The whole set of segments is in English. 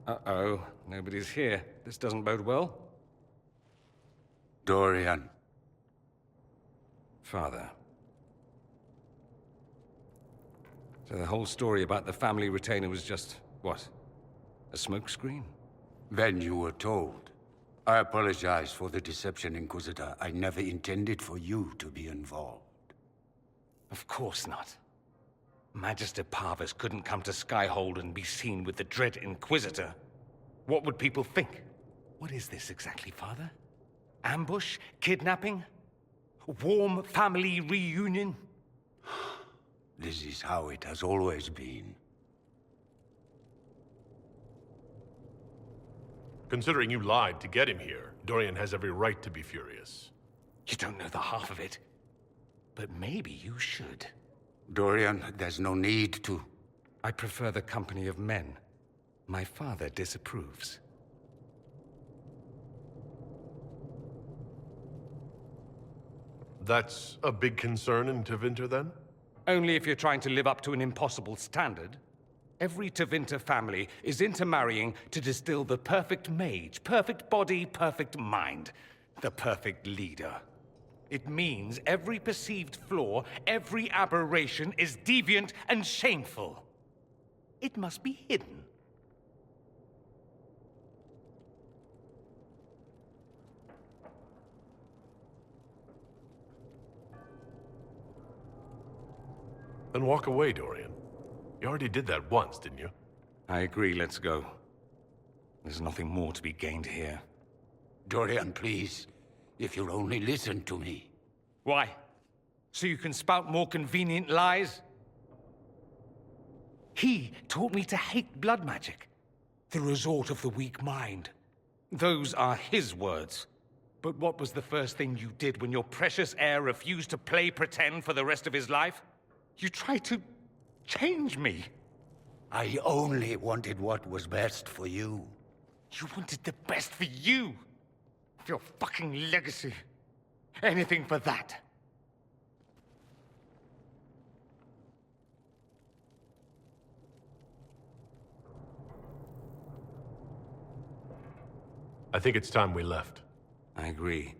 Uh-oh, nobody's here. This doesn't bode well. Dorian. Father. So the whole story about the family retainer was just, what? A smokescreen? Then you were told. I apologize for the deception, Inquisitor. I never intended for you to be involved. Of course not. Magister Parvus couldn't come to Skyhold and be seen with the dread Inquisitor. What would people think? What is this exactly, Father? Ambush? Kidnapping? Warm family reunion? This is how it has always been. Considering you lied to get him here, Dorian has every right to be furious. You don't know the half of it. But maybe you should. Dorian, there's no need to. I prefer the company of men. My father disapproves. That's a big concern in Tevinter, then? Only if you're trying to live up to an impossible standard. Every Tevinter family is intermarrying to distill the perfect mage, perfect body, perfect mind, the perfect leader. It means every perceived flaw, every aberration is deviant and shameful. It must be hidden. Then walk away, Dorian. You already did that once, didn't you? I agree, let's go. There's nothing more to be gained here. Dorian, please. If you'll only listen to me. Why? So you can spout more convenient lies? He taught me to hate blood magic. The resort of the weak mind. Those are his words. But what was the first thing you did when your precious heir refused to play pretend for the rest of his life? You tried to change me. I only wanted what was best for you. You wanted the best for you. For your fucking legacy. Anything for that. I think it's time we left. I agree.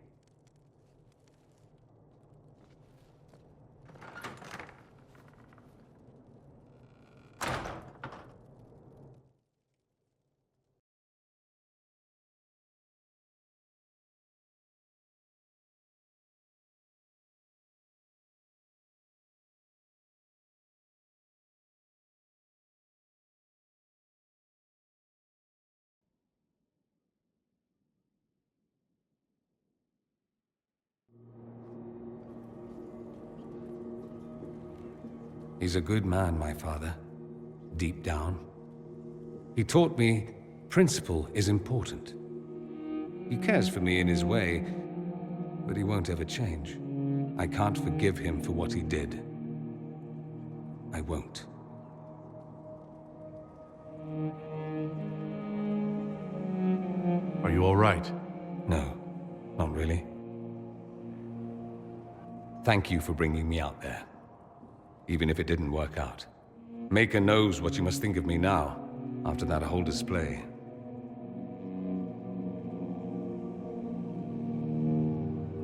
He's a good man, my father. Deep down. He taught me principle is important. He cares for me in his way, but he won't ever change. I can't forgive him for what he did. I won't. Are you all right? No, not really. Thank you for bringing me out there. Even if it didn't work out. Maker knows what you must think of me now, after that whole display.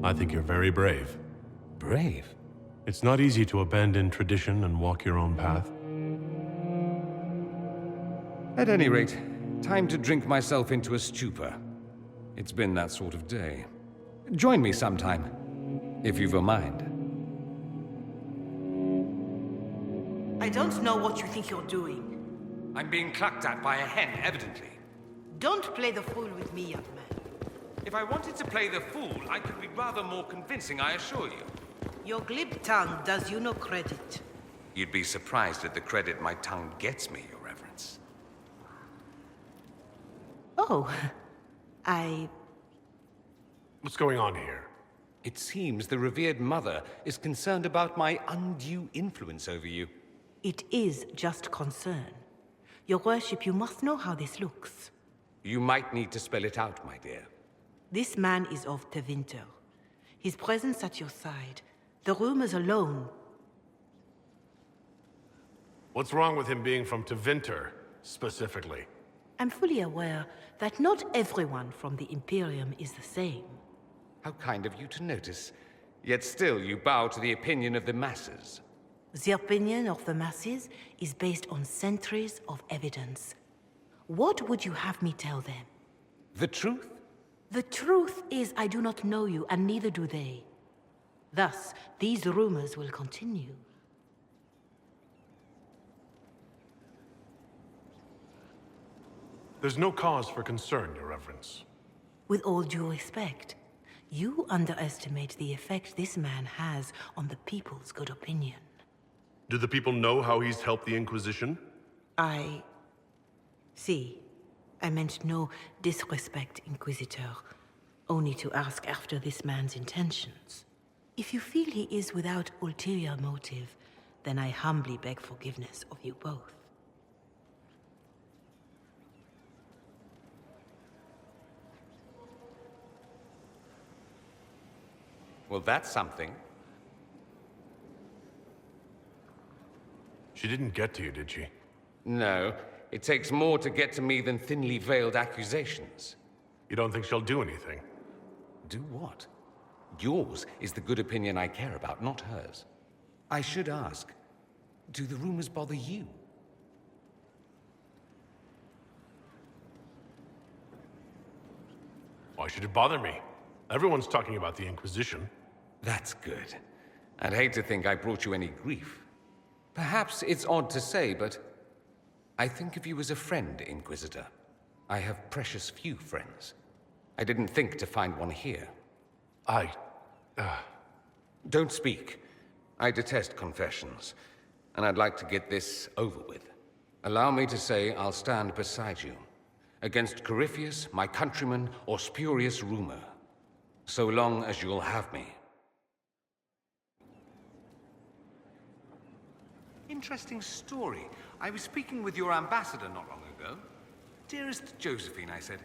I think you're very brave. Brave? It's not easy to abandon tradition and walk your own path. At any rate, time to drink myself into a stupor. It's been that sort of day. Join me sometime, if you've a mind. I don't know what you think you're doing. I'm being clucked at by a hen, evidently. Don't play the fool with me, young man. If I wanted to play the fool, I could be rather more convincing, I assure you. Your glib tongue does you no credit. You'd be surprised at the credit my tongue gets me, Your Reverence. Oh, What's going on here? It seems the revered mother is concerned about my undue influence over you. It is just concern. Your worship, you must know how this looks. You might need to spell it out, my dear. This man is of Tevinter. His presence at your side, the rumors alone. What's wrong with him being from Tevinter, specifically? I'm fully aware that not everyone from the Imperium is the same. How kind of you to notice. Yet still you bow to the opinion of the masses. The opinion of the masses is based on centuries of evidence. What would you have me tell them? The truth? The truth is I do not know you, and neither do they. Thus, these rumors will continue. There's no cause for concern, Your Reverence. With all due respect, you underestimate the effect this man has on the people's good opinion. Do the people know how he's helped the Inquisition? See, I meant no disrespect, Inquisitor. Only to ask after this man's intentions. If you feel he is without ulterior motive, then I humbly beg forgiveness of you both. Well, that's something. She didn't get to you, did she? No, it takes more to get to me than thinly veiled accusations. You don't think she'll do anything? Do what? Yours is the good opinion I care about, not hers. I should ask, do the rumors bother you? Why should it bother me? Everyone's talking about the Inquisition. That's good. I'd hate to think I brought you any grief. Perhaps it's odd to say, but I think of you as a friend, Inquisitor. I have precious few friends. I didn't think to find one here. Don't speak. I detest confessions, and I'd like to get this over with. Allow me to say I'll stand beside you, against Corypheus, my countryman, or spurious rumor, so long as you'll have me. Interesting story. I was speaking with your ambassador not long ago. Dearest Josephine, I said,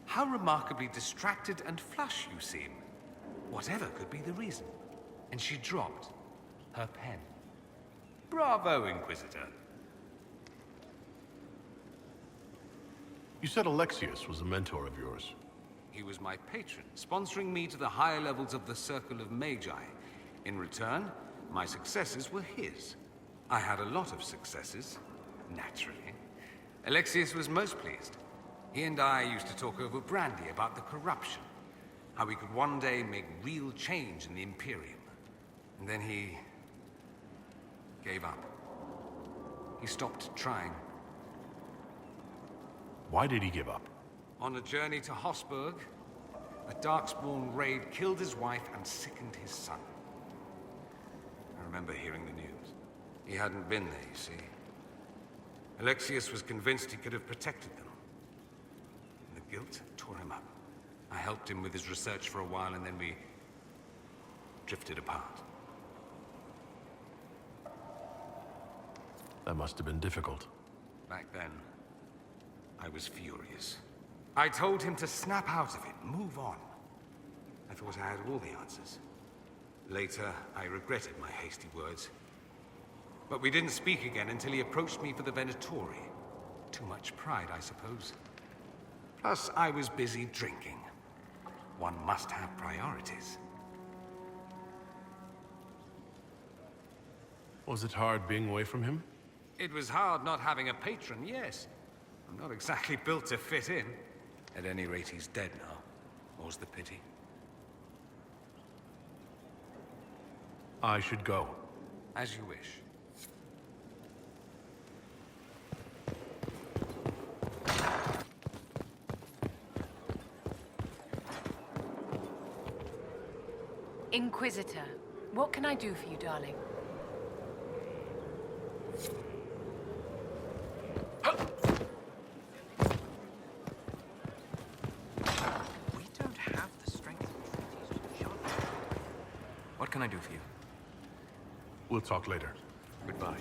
how remarkably distracted and flush you seem. Whatever could be the reason. And she dropped her pen. Bravo, Inquisitor. You said Alexius was a mentor of yours. He was my patron, sponsoring me to the higher levels of the Circle of Magi. In return, my successes were his. I had a lot of successes, naturally. Alexius was most pleased. He and I used to talk over brandy about the corruption, how we could one day make real change in the Imperium. And then he gave up. He stopped trying. Why did he give up? On a journey to Hossberg, a Darkspawn raid killed his wife and sickened his son. I remember hearing the news. He hadn't been there, you see. Alexius was convinced he could have protected them. And the guilt tore him up. I helped him with his research for a while, and then we drifted apart. That must have been difficult. Back then, I was furious. I told him to snap out of it, move on. I thought I had all the answers. Later, I regretted my hasty words. But we didn't speak again until he approached me for the Venatori. Too much pride, I suppose. Plus, I was busy drinking. One must have priorities. Was it hard being away from him? It was hard not having a patron, yes. I'm not exactly built to fit in. At any rate, he's dead now. More's the pity. I should go. As you wish. Inquisitor, what can I do for you, darling? We don't have the strength of treaties with Jean. What can I do for you? We'll talk later. Goodbye.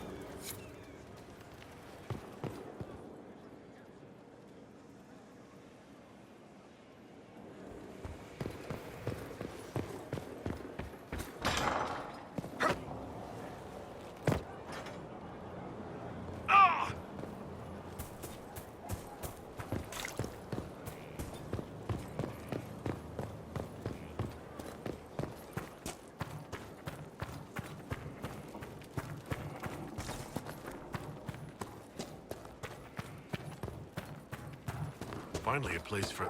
Finally, a place for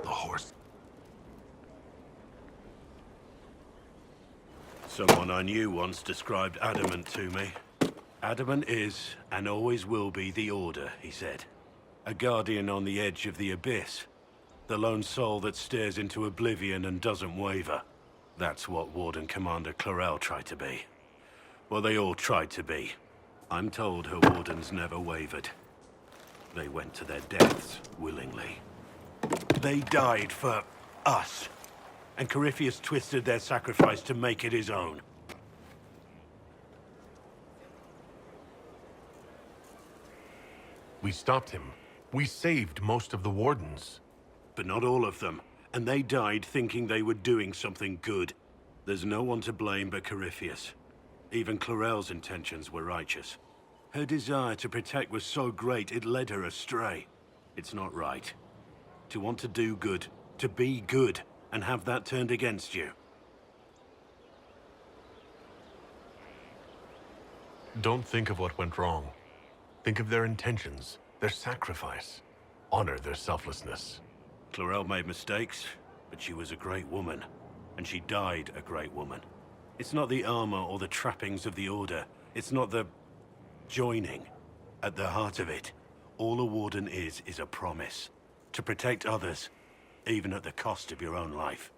the horse. Someone I knew once described Adamant to me. Adamant is, and always will be, the Order, he said. A guardian on the edge of the abyss. The lone soul that stares into oblivion and doesn't waver. That's what Warden Commander Clarel tried to be. Well, they all tried to be. I'm told her wardens never wavered. They went to their deaths willingly. They died for us. And Corypheus twisted their sacrifice to make it his own. We stopped him. We saved most of the wardens. But not all of them. And they died thinking they were doing something good. There's no one to blame but Corypheus. Even Clarel's intentions were righteous. Her desire to protect was so great it led her astray. It's not right. To want to do good, to be good, and have that turned against you. Don't think of what went wrong. Think of their intentions, their sacrifice. Honor their selflessness. Clarel made mistakes, but she was a great woman. And she died a great woman. It's not the armor or the trappings of the Order. It's not the joining. At the heart of it, all a warden is a promise. To protect others, even at the cost of your own life.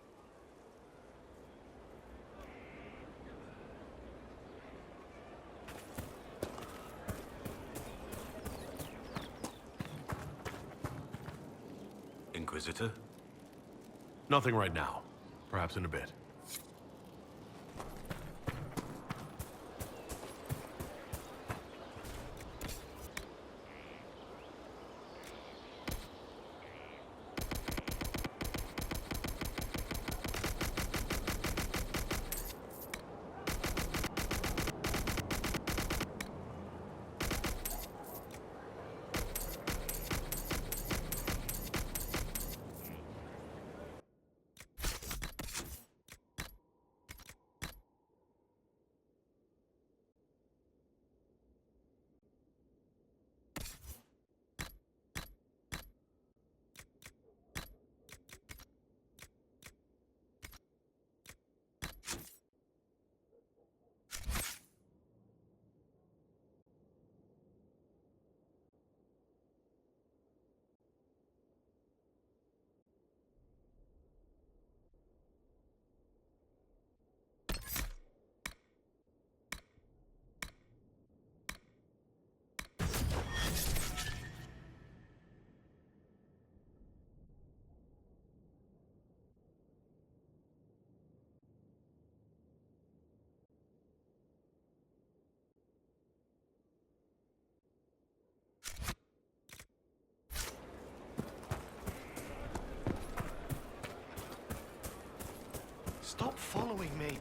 Inquisitor? Nothing right now. Perhaps in a bit. Stop following me.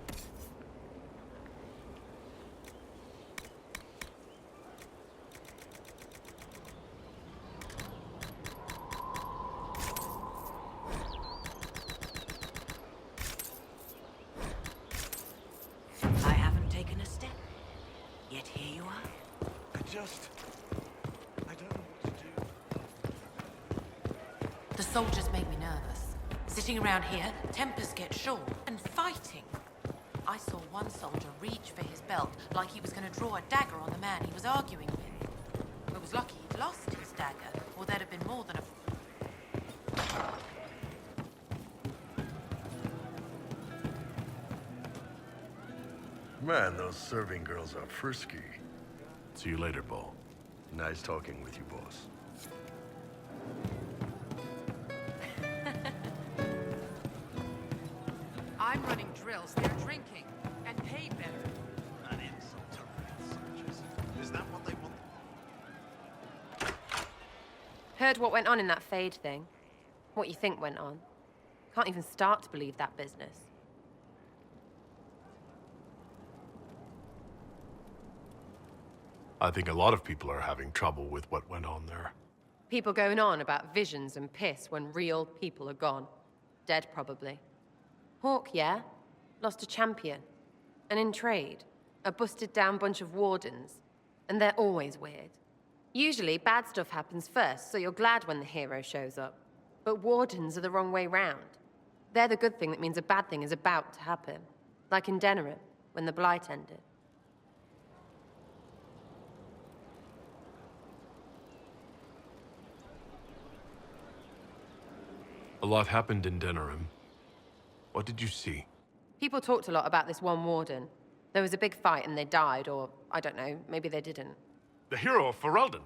I haven't taken a step. Yet here you are. I don't know what to do. The soldiers make me nervous. Sitting around here, tempers get short, and fighting. I saw one soldier reach for his belt like he was going to draw a dagger on the man he was arguing with. It was lucky he'd lost his dagger, or there'd have been more than a... Man, those serving girls are frisky. See you later, Bo. Nice talking with you, boss. I'm running drills, they're drinking, and paid better. An insult to real soldiers. Is that what they want? Heard what went on in that Fade thing? What you think went on? Can't even start to believe that business. I think a lot of people are having trouble with what went on there. People going on about visions and piss when real people are gone. Dead, probably. Hawk, yeah? Lost a champion. And in trade, a busted down bunch of wardens. And they're always weird. Usually, bad stuff happens first, so you're glad when the hero shows up. But wardens are the wrong way round. They're the good thing that means a bad thing is about to happen. Like in Denerim, when the Blight ended. A lot happened in Denerim. What did you see? People talked a lot about this one warden. There was a big fight and they died, or I don't know, maybe they didn't. The hero of Ferelden!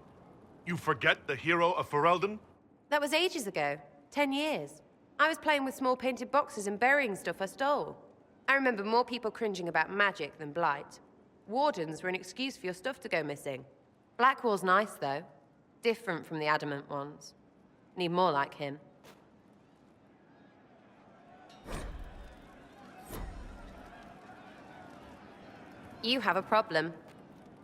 You forget the hero of Ferelden? That was ages ago. 10 years. I was playing with small painted boxes and burying stuff I stole. I remember more people cringing about magic than Blight. Wardens were an excuse for your stuff to go missing. Blackwall's nice, though. Different from the adamant ones. Need more like him. You have a problem.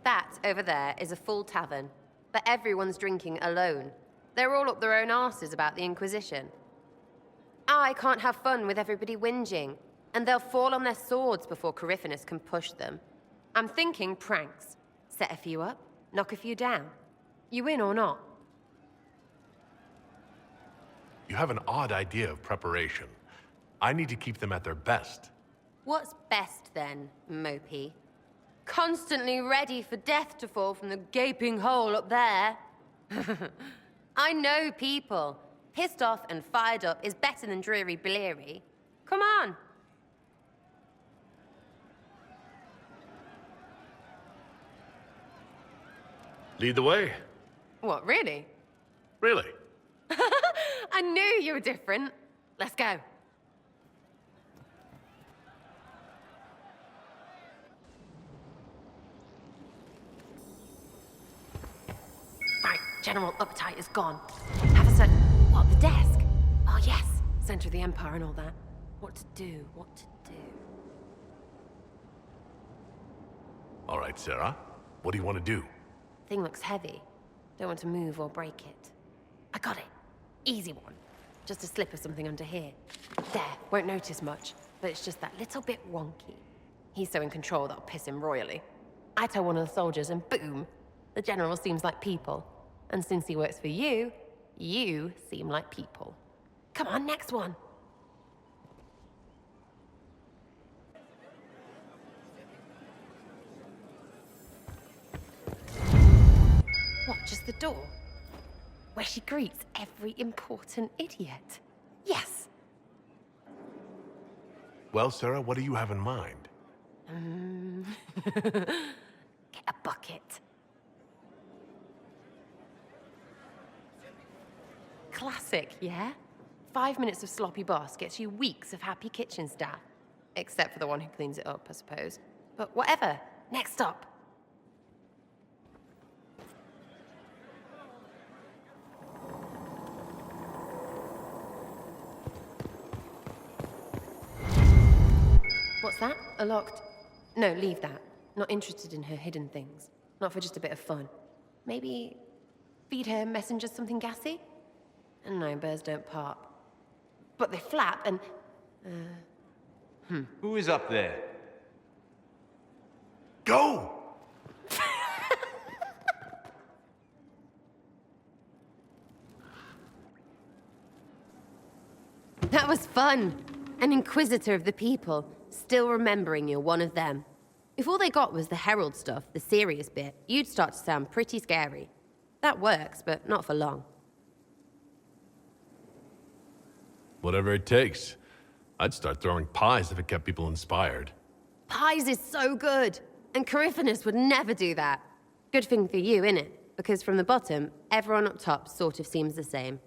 That, over there, is a full tavern. But everyone's drinking alone. They're all up their own arses about the Inquisition. I can't have fun with everybody whinging, and they'll fall on their swords before Corypheus can push them. I'm thinking pranks. Set a few up, knock a few down. You in or not? You have an odd idea of preparation. I need to keep them at their best. What's best then, Mopey? Constantly ready for death to fall from the gaping hole up there. I know people. Pissed off and fired up is better than dreary bleary. Come on. Lead the way. What, really? Really? I knew you were different. Let's go. Right, General Uptight is gone. Have a sec. What, the desk? Oh, yes. Center of the Empire and all that. What to do, what to do. All right, Sarah. What do you want to do? Thing looks heavy. Don't want to move or break it. I got it. Easy one. Just a slip or something under here. There, won't notice much, but it's just that little bit wonky. He's so in control that'll piss him royally. I tell one of the soldiers and boom, the general seems like people. And since he works for you, you seem like people. Come on, next one. What, just the door? Where she greets every important idiot. Yes! Well, Sarah, what do you have in mind? Get a bucket. Classic, yeah? 5 minutes of sloppy boss gets you weeks of happy kitchen staff. Except for the one who cleans it up, I suppose. But whatever. Next up. What's that? A locked... No, leave that. Not interested in her hidden things. Not for just a bit of fun. Maybe... feed her messengers something gassy? No, bears don't pop. But they flap and... Who is up there? Go! That was fun. An inquisitor of the people, still remembering you're one of them. If all they got was the herald stuff, the serious bit, you'd start to sound pretty scary. That works, but not for long. Whatever it takes. I'd start throwing pies if it kept people inspired. Pies is so good, and Corypheus would never do that. Good thing for you, innit? Because from the bottom, everyone up top sort of seems the same.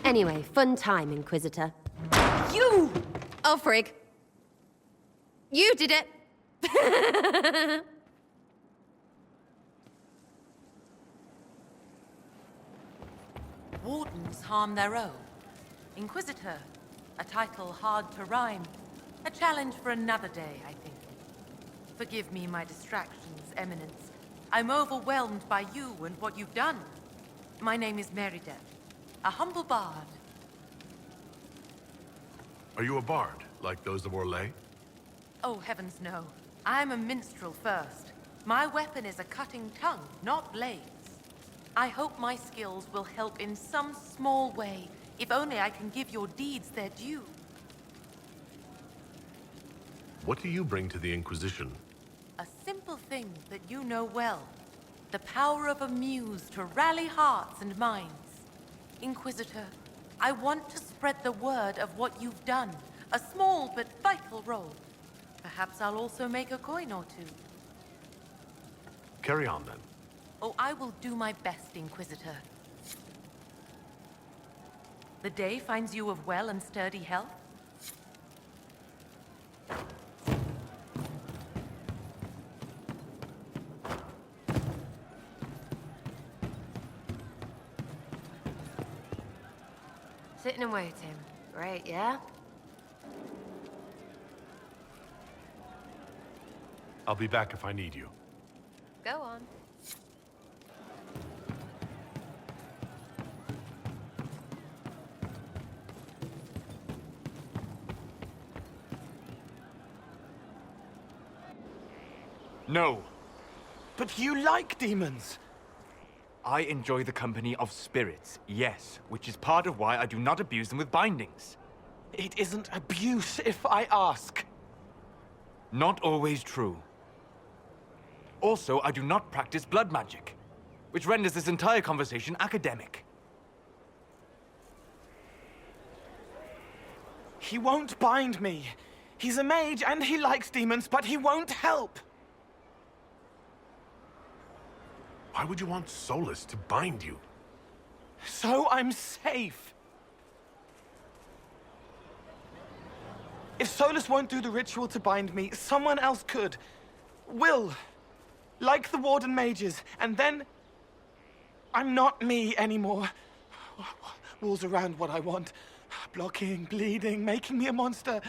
Anyway, fun time, Inquisitor. You! Oh, frig. You did it! Wardens harm their own. Inquisitor, a title hard to rhyme. A challenge for another day, I think. Forgive me my distractions, Eminence. I'm overwhelmed by you and what you've done. My name is Meredith, a humble bard. Are you a bard, like those of Orlais? Oh, heavens no. I'm a minstrel first. My weapon is a cutting tongue, not blades. I hope my skills will help in some small way, if only I can give your deeds their due. What do you bring to the Inquisition? A simple thing that you know well. The power of a muse to rally hearts and minds. Inquisitor, I want to spread the word of what you've done. A small but vital role. Perhaps I'll also make a coin or two. Carry on, then. Oh, I will do my best, Inquisitor. The day finds you of well and sturdy health? Sitting and waiting. Great, yeah? I'll be back if I need you. Go on. No. But you like demons! I enjoy the company of spirits, yes, which is part of why I do not abuse them with bindings. It isn't abuse, if I ask. Not always true. Also, I do not practice blood magic, which renders this entire conversation academic. He won't bind me. He's a mage and he likes demons, but he won't help. Why would you want Solus to bind you? So I'm safe. If Solus won't do the ritual to bind me, someone else could. Will. Like the Warden mages, and then I'm not me anymore. Walls around what I want. Blocking, bleeding, making me a monster.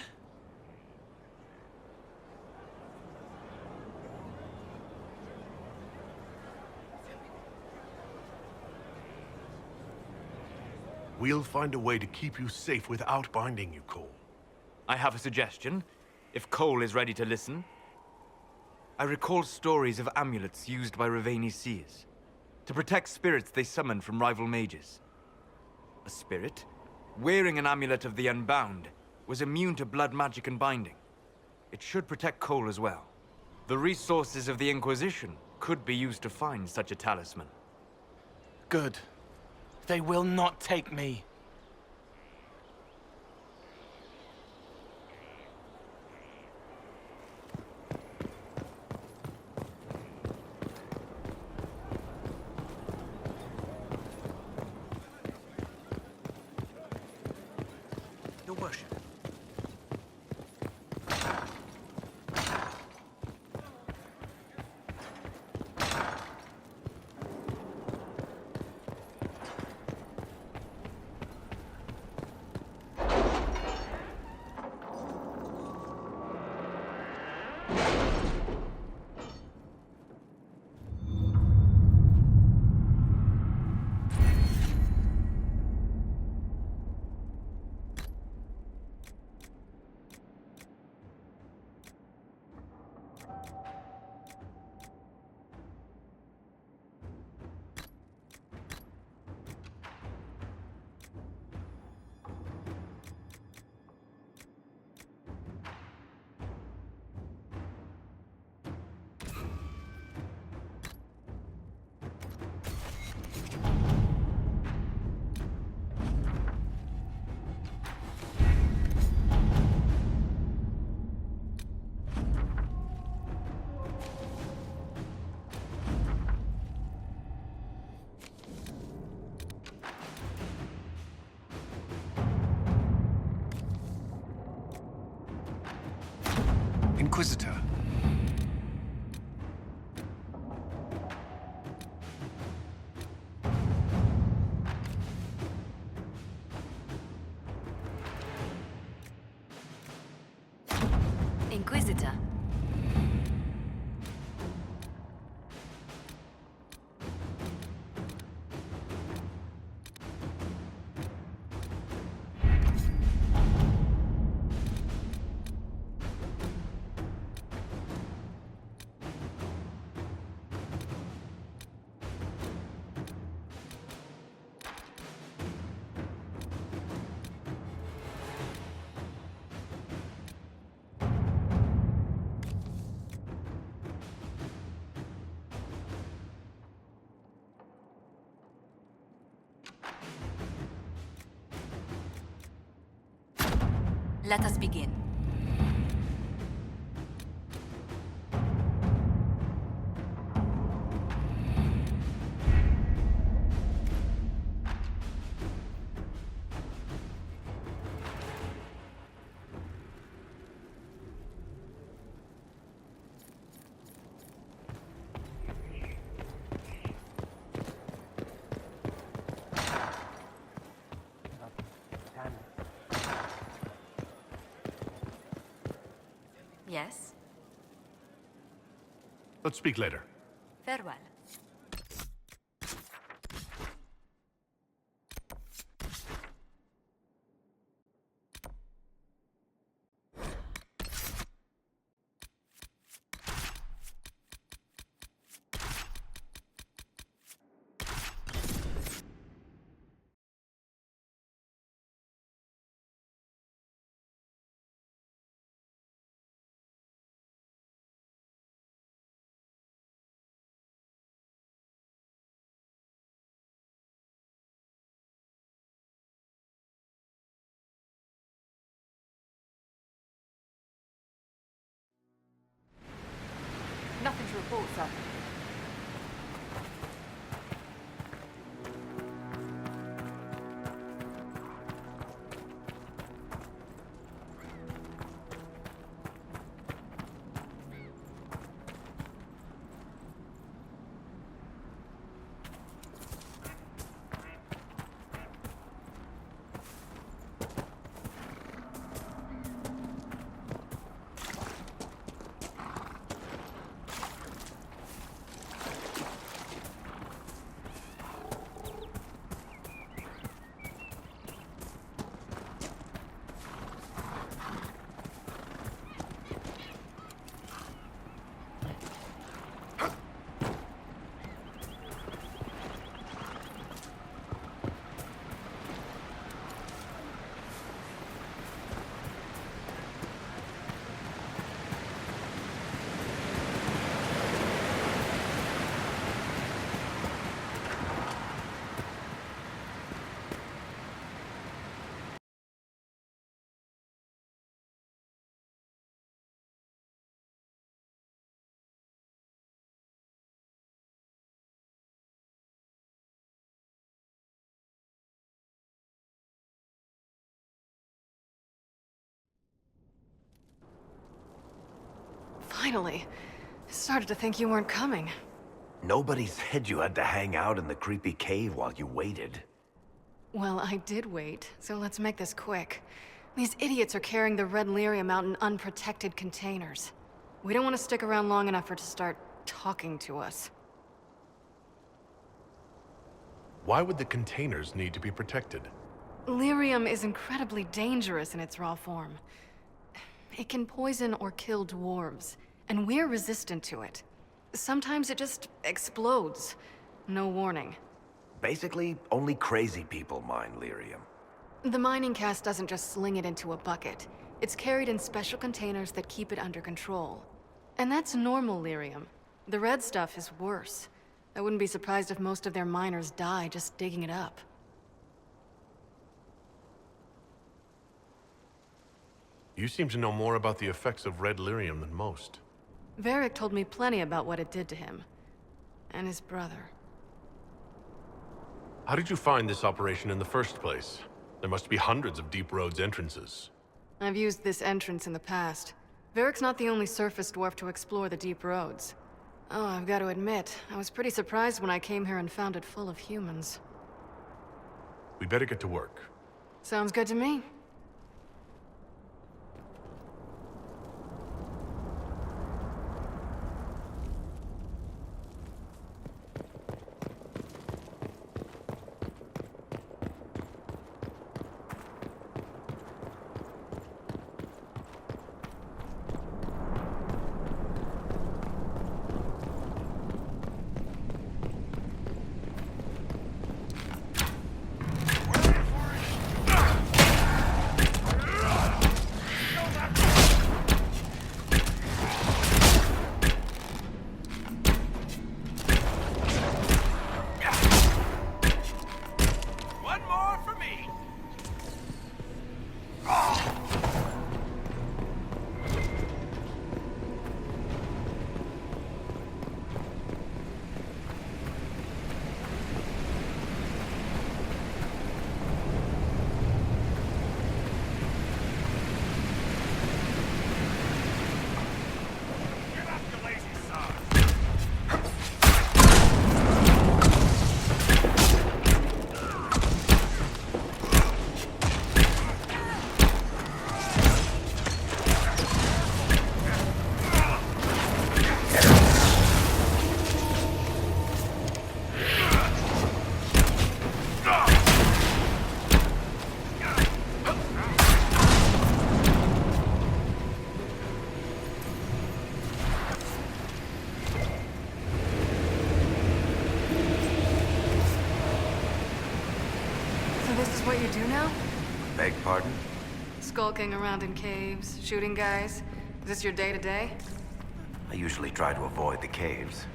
We'll find a way to keep you safe without binding you, Cole. I have a suggestion, if Cole is ready to listen. I recall stories of amulets used by Raveni seers to protect spirits they summoned from rival mages. A spirit, wearing an amulet of the Unbound, was immune to blood magic and binding. It should protect Cole as well. The resources of the Inquisition could be used to find such a talisman. Good. They will not take me. Your worship. Inquisitor. Inquisitor. Let us begin. Yes? Let's speak later. Farewell. Nothing to report, sir. Finally. Started to think you weren't coming. Nobody said you had to hang out in the creepy cave while you waited. Well, I did wait, so let's make this quick. These idiots are carrying the red lyrium out in unprotected containers. We don't want to stick around long enough for it to start talking to us. Why would the containers need to be protected? Lyrium is incredibly dangerous in its raw form. It can poison or kill dwarves, and we're resistant to it. Sometimes it just explodes. No warning. Basically, only crazy people mine lyrium. The mining cast doesn't just sling it into a bucket. It's carried in special containers that keep it under control. And that's normal lyrium. The red stuff is worse. I wouldn't be surprised if most of their miners die just digging it up. You seem to know more about the effects of red lyrium than most. Varric told me plenty about what it did to him. And his brother. How did you find this operation in the first place? There must be hundreds of Deep Road's entrances. I've used this entrance in the past. Varric's not the only surface dwarf to explore the Deep Roads. Oh, I've got to admit, I was pretty surprised when I came here and found it full of humans. We'd better get to work. Sounds good to me. do now? Beg pardon? Skulking around in caves, shooting guys. Is this your day-to-day? I usually try to avoid the caves.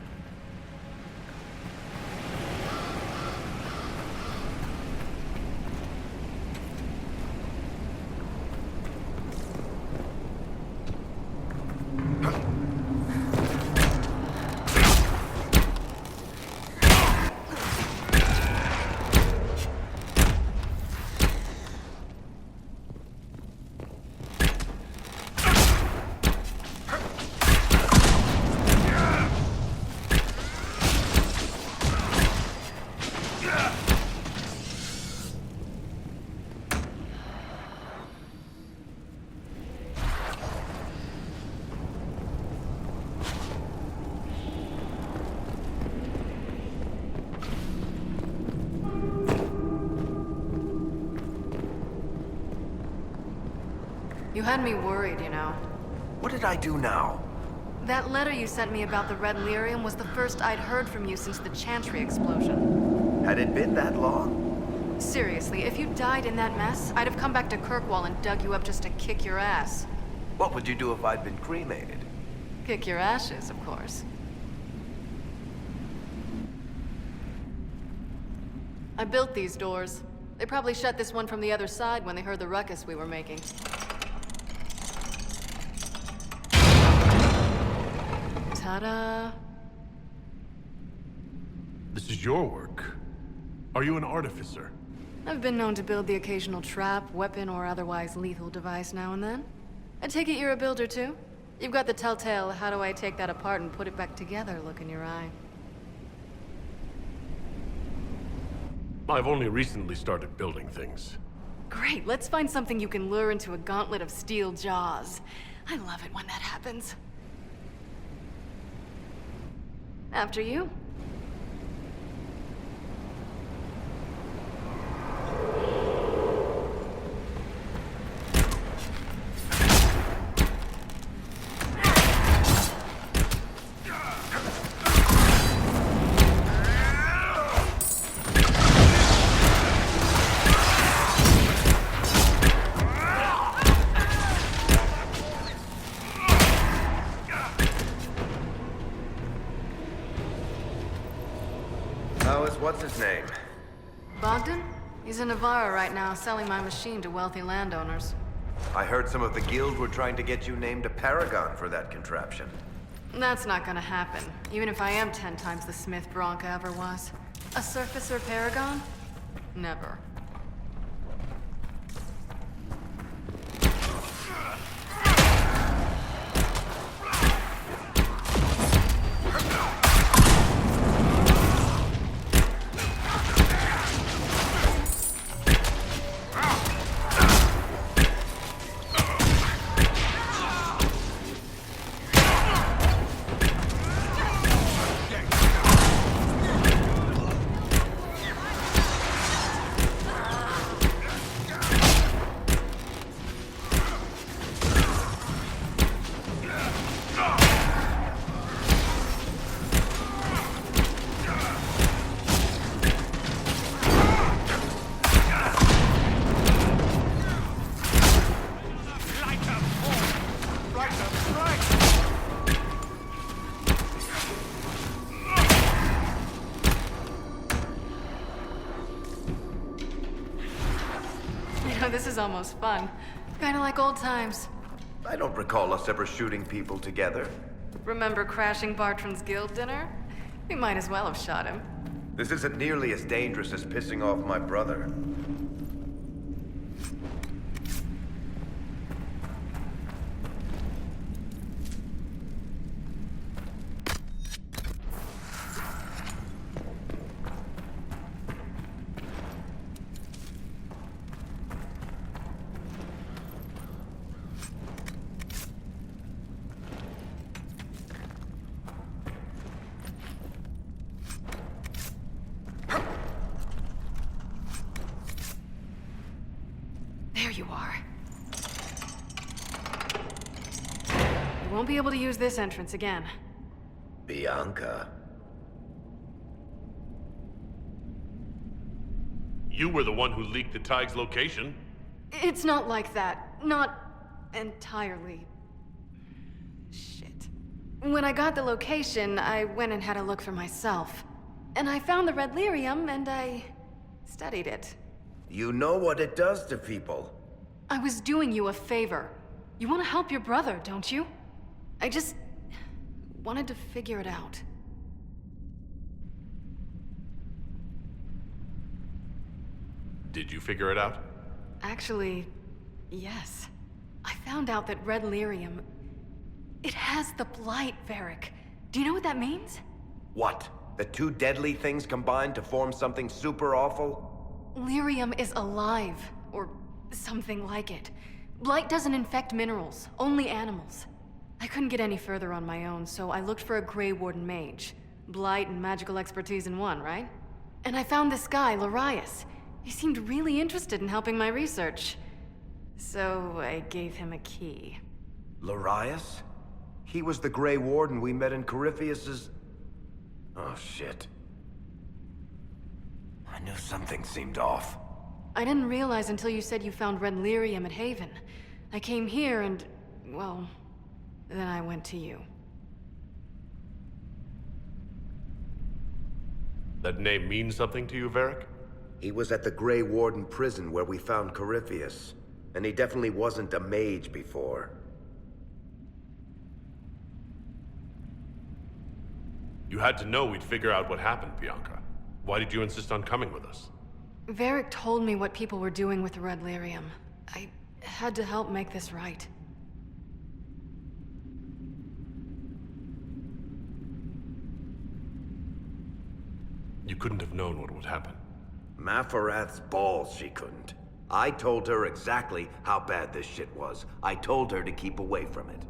You had me worried, you know. What did I do now? That letter you sent me about the Red Lyrium was the first I'd heard from you since the Chantry explosion. Had it been that long? Seriously, if you died in that mess, I'd have come back to Kirkwall and dug you up just to kick your ass. What would you do if I'd been cremated? Kick your ashes, of course. I built these doors. They probably shut this one from the other side when they heard the ruckus we were making. Ta-da! This is your work. Are you an artificer? I've been known to build the occasional trap, weapon, or otherwise lethal device now and then. I take it you're a builder too? You've got the telltale, how do I take that apart and put it back together look in your eye. I've only recently started building things. Great, let's find something you can lure into a gauntlet of steel jaws. I love it when that happens. After you. What's his name? Bogdan? He's in Navarra right now, selling my machine to wealthy landowners. I heard some of the guild were trying to get you named a paragon for that contraption. That's not gonna happen, even if I am 10 times the Smith Bronca ever was. A surfacer paragon? Never. This is almost fun. Kinda like old times. I don't recall us ever shooting people together. Remember crashing Bartran's guild dinner? We might as well have shot him. This isn't nearly as dangerous as pissing off my brother. There you are. You won't be able to use this entrance again. Bianca. You were the one who leaked the Tig's location. It's not like that. Not entirely. Shit. When I got the location, I went and had a look for myself. And I found the red lyrium, and I studied it. You know what it does to people. I was doing you a favor. You want to help your brother, don't you? I just wanted to figure it out. Did you figure it out? Actually, yes. I found out that red lyrium... It has the blight, Varric. Do you know what that means? What? The two deadly things combined to form something super awful? Lyrium is alive, or something like it. Blight doesn't infect minerals, only animals. I couldn't get any further on my own, so I looked for a Grey Warden mage. Blight and magical expertise in one, right? And I found this guy, Larius. He seemed really interested in helping my research. So I gave him a key. Larius? He was the Grey Warden we met in Corypheus's... Oh, shit. I knew something seemed off. I didn't realize until you said you found red lyrium at Haven. I came here and, well, then I went to you. That name means something to you, Varric? He was at the Grey Warden prison where we found Corypheus. And he definitely wasn't a mage before. You had to know we'd figure out what happened, Bianca. Why did you insist on coming with us? Varric told me what people were doing with the red lyrium. I had to help make this right. You couldn't have known what would happen. Mafarath's balls, she couldn't. I told her exactly how bad this shit was. I told her to keep away from it.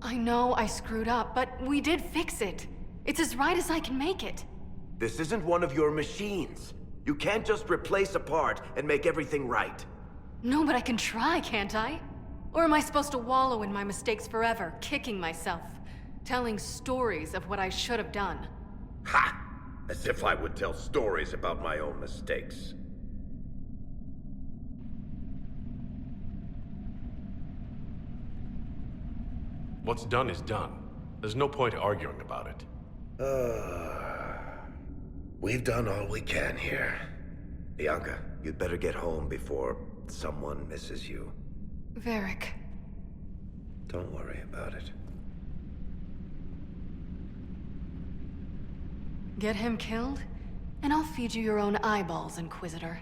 I know I screwed up, but we did fix it. It's as right as I can make it. This isn't one of your machines. You can't just replace a part and make everything right. No, but I can try, can't I? Or am I supposed to wallow in my mistakes forever, kicking myself, telling stories of what I should have done? Ha! As if I would tell stories about my own mistakes. What's done is done. There's no point arguing about it. We've done all we can here. Bianca, you'd better get home before someone misses you. Varric. Don't worry about it. Get him killed, and I'll feed you your own eyeballs, Inquisitor.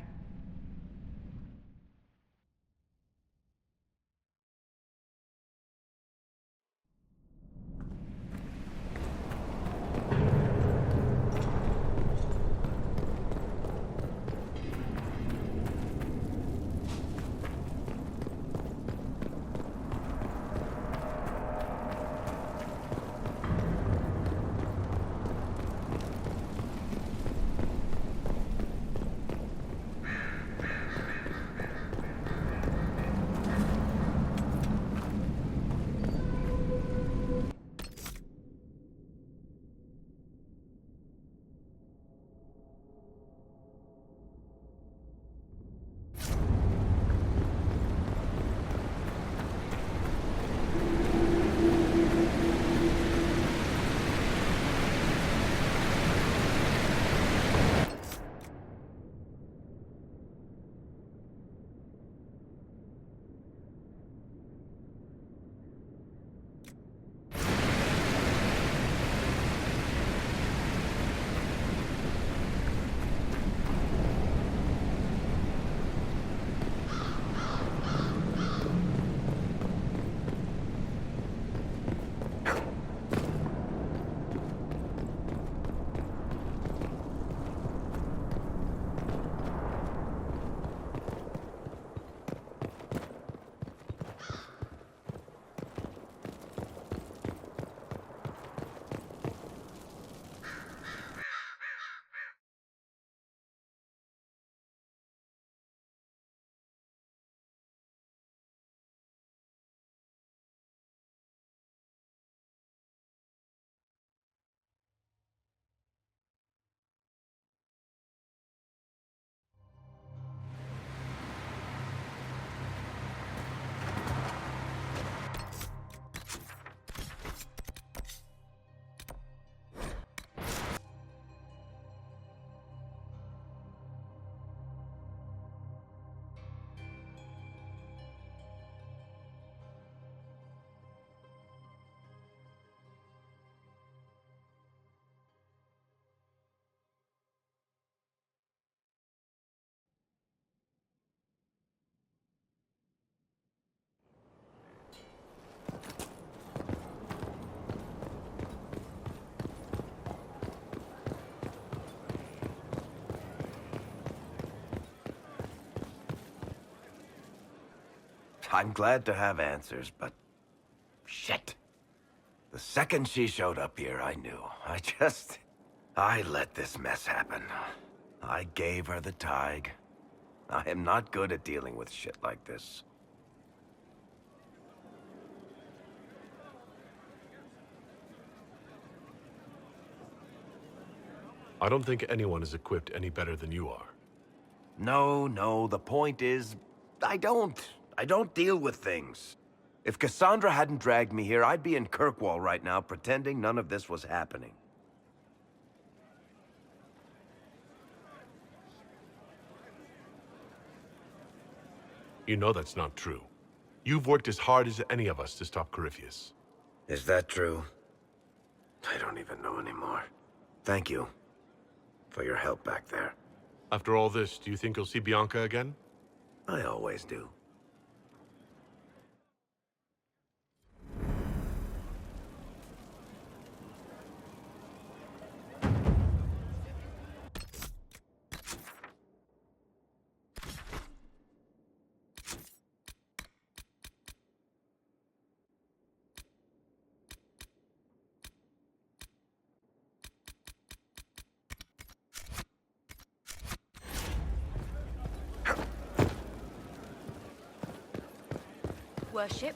I'm glad to have answers, but... shit. The second she showed up here, I knew. I let this mess happen. I gave her the tag. I am not good at dealing with shit like this. I don't think anyone is equipped any better than you are. No, the point is, I don't deal with things. If Cassandra hadn't dragged me here, I'd be in Kirkwall right now pretending none of this was happening. You know that's not true. You've worked as hard as any of us to stop Corypheus. Is that true? I don't even know anymore. Thank you for your help back there. After all this, do you think you'll see Bianca again? I always do. Worship.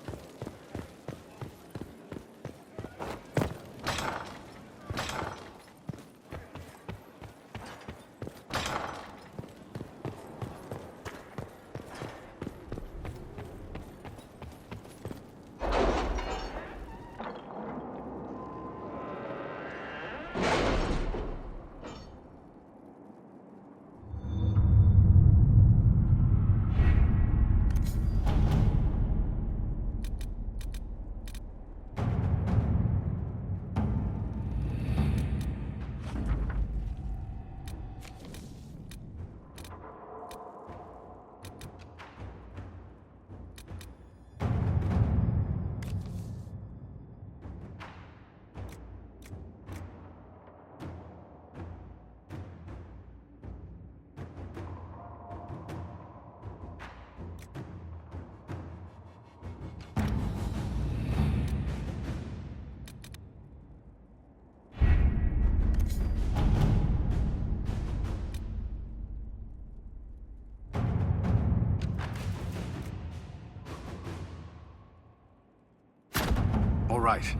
All right.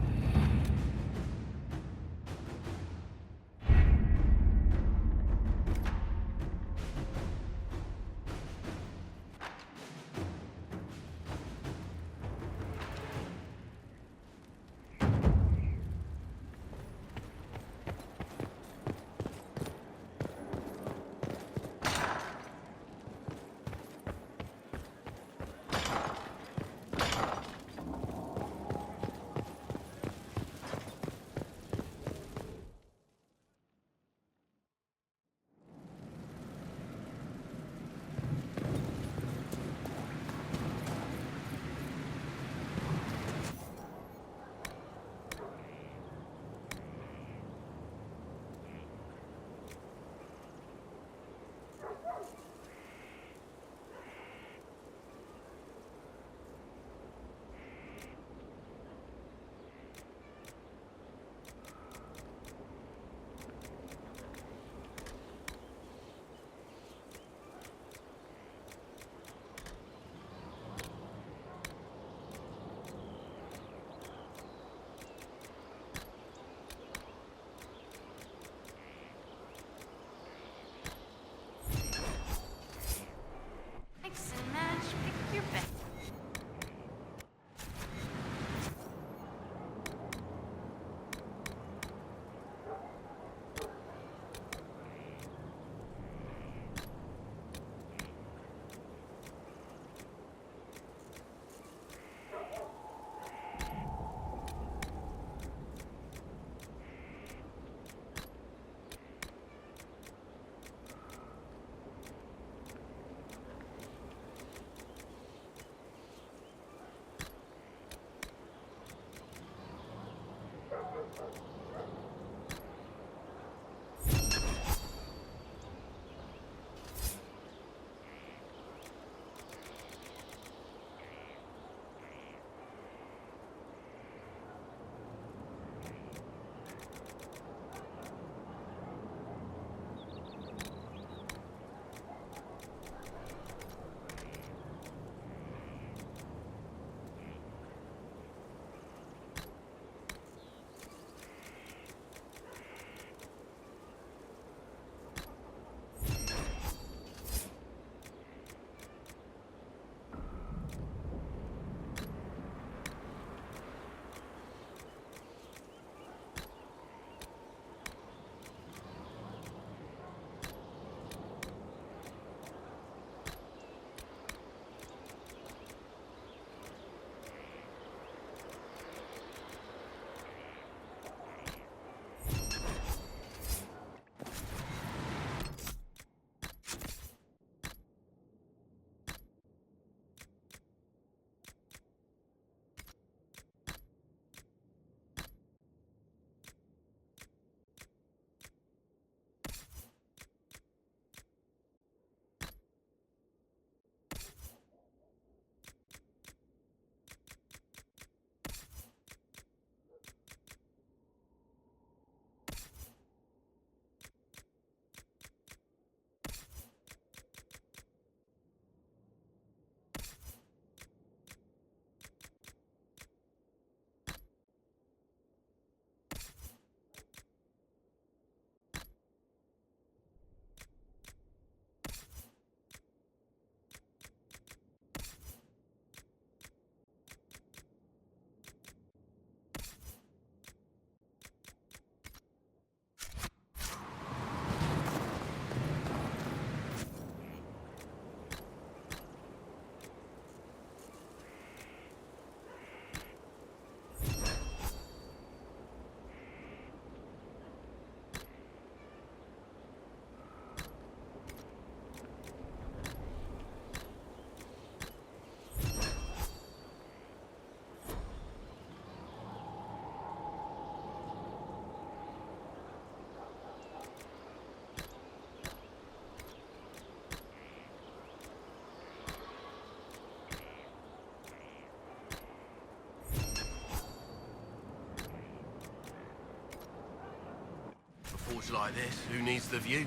Forge like this, who needs the view?